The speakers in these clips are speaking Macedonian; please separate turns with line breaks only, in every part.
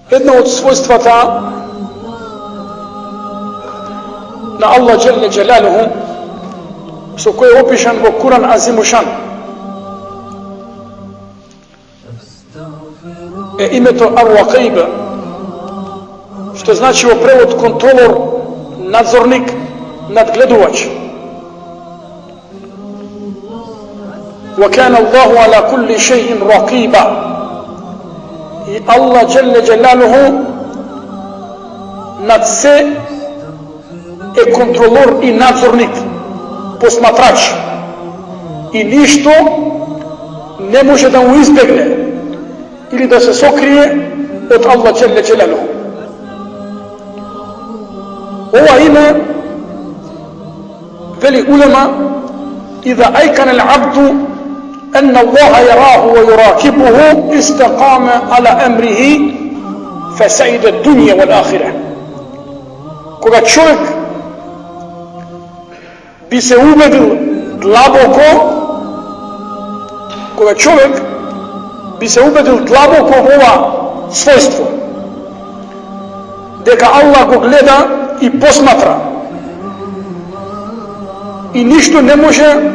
Едно од својствата на Аллах Джелле Джелалуху со кој е опишан во Куран Азимушан е името Ар-Ракиб, што значи во превод контролор, надзорник, надгледувач. وَكَانَ اللَّهُ عَلَى كُلِّ شَيْءٍ رَقِيبًا. И Аллах Джелле Джелалуху над се е контролор и надзорник, посматрач. И ништо не може да му избегне или да се сокрие од Аллах Джелле Джелалуху. Ова име, вели улема, إذا أيقن العبد أن الله يراه ويراقبه استقام على أمره فسعد الدنيا والآخرة. Кога човек би се убедил длабоко во ова својство, дека Аллах го гледа и посматра и ништо не може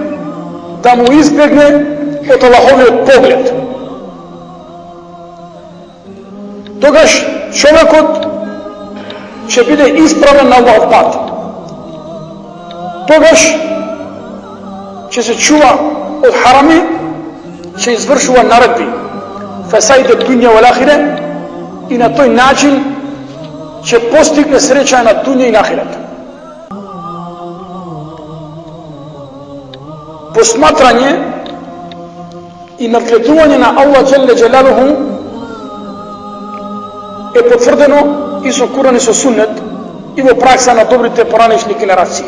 да му избегне од Аллаховиот поглед, тогаш човекот ќе биде исправен на Аллахов пат. Тогаш ќе се чува од харами, ќе извршува наредби. Фасаиде дуња вал ахире, и на тој начин ќе постигне среќа на дуња и на ахирет. Посматрање и надгледување на Аллах Джелле Джелалуху е потврдено и со Куран и со Суннет и во пракса на добрите поранешни генерации.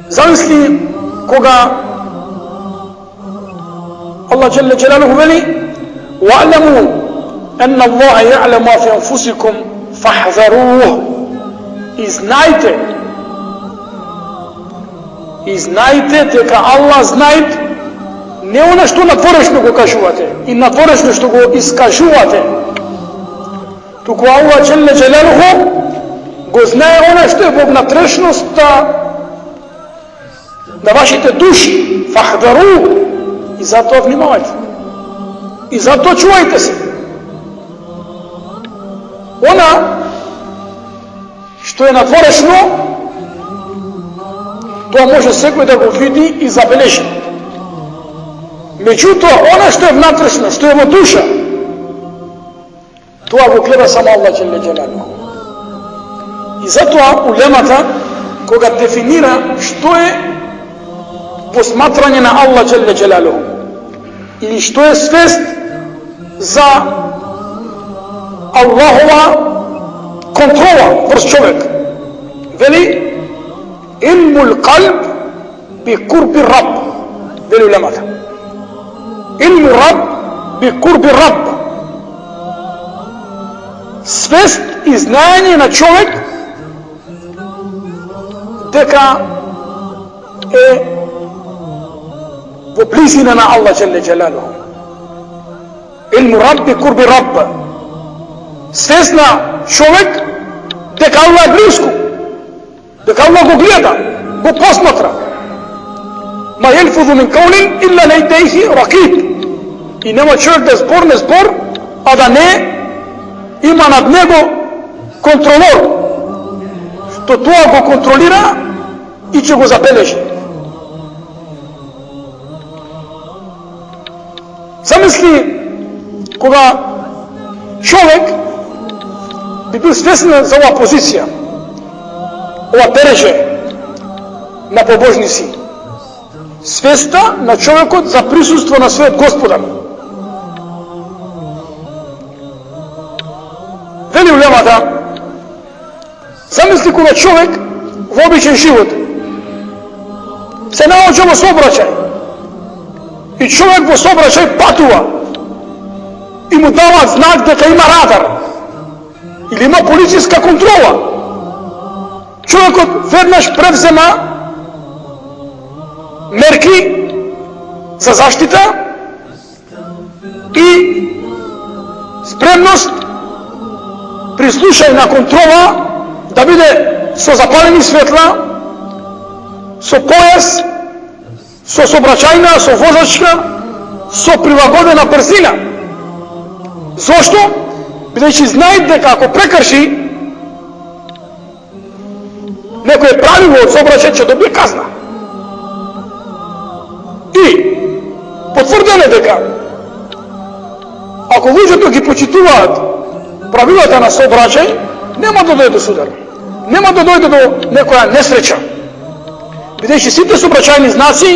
Замисли кога Аллах Джелле Джелалуху вели: وَاعْلَمُوا أَنَّ اللَّهَ يَعْلَمُ مَا فِي أَنفُسِكُمْ فَاحْذَرُوهُ. И знаете дека Аллах знаит не она што надворешно го кажувате и надворешно што го искажувате, туку Аллах Джелле Джелалуху го знае она што е во внатрешноста на вашите души. Фахдару. И затоа внимавајте. И затоа чувајте се. Она што е надворешно, тоа може секој да го види и забележи. Меѓутоа, она што е внатрешно, што е во душа, тоа го гледа само Аллах Джелле Джелалуху. И затоа улемата, кога дефинира што е посматрање на Аллах Джелле Джелалуху или што е свест за Аллахова контрола врз човек, вели: Илмул қалб би курби раб. Вели улемата. Илму раб би курби раб. Свест и знаење на човек дека е во близина на Аллах Джелле Джелалуху. Илму раб би курби раб. Свест на човек дека Аллах е близко, дека Аллах го гледа, го посматра. Ма јелфузу мин каулин илла лейдейхи ракиб. И нема човек да зборне збор, а да не има над него контролор, што тоа го контролира и ќе го забележи. Замисли кога човек би бил свесен за оваа позиција, ова дереже на побожници, свеста на човекот за присуство на својот Господар. Вели улемата, замисли кога човек во обичен живот се наоѓа во сообраќај и човек во сообраќај патува и му даваат знак дека има радар или има полициска контрола. Човекот веднаш превзема мерки за заштита и спремност при слушање на контрола да биде со запалени светла, со појас, со сообраќајна, со возачка, со прилагодена брзина. Зошто? Бидејќи знаат дека ако прекрши некој правило од сообраќај, ќе добие казна. И потврдено дека ако луѓето ги почитуваат правилата на сообраќај, нема да дојде до судар, нема да дојде до некоја несреќа. Бидејќи сите сообраќајни знаци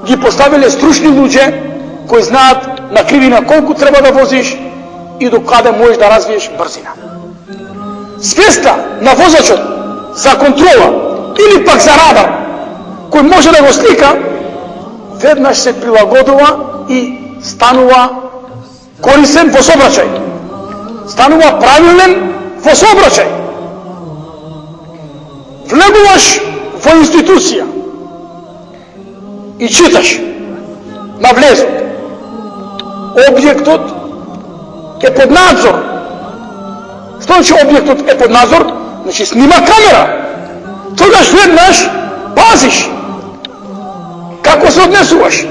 ги поставиле стручни луѓе кои знаат на кривина колку треба да возиш и до каде можеш да развиеш брзина. Свеста на возачот за контрола или пак за радар кој може да го слика, веднаш се прилагодува и станува корисен во сообраќај. Станува правилен во сообраќај. Влегуваш во институција и читаш на влезот. Објектот е под надзор. Што значи објектот е под надзор? Значи снима камера. Тогаш веднаш пазиш како се однесуваш,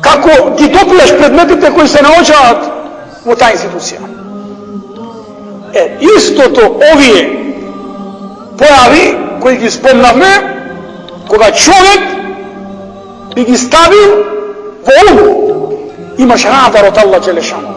како ги допираш предметите кои се наоѓаат во таа институција. Истото овие појави кои ги спомнавме, кога човек би ги ставил во ум, имаш радар од Аллах Джелешану.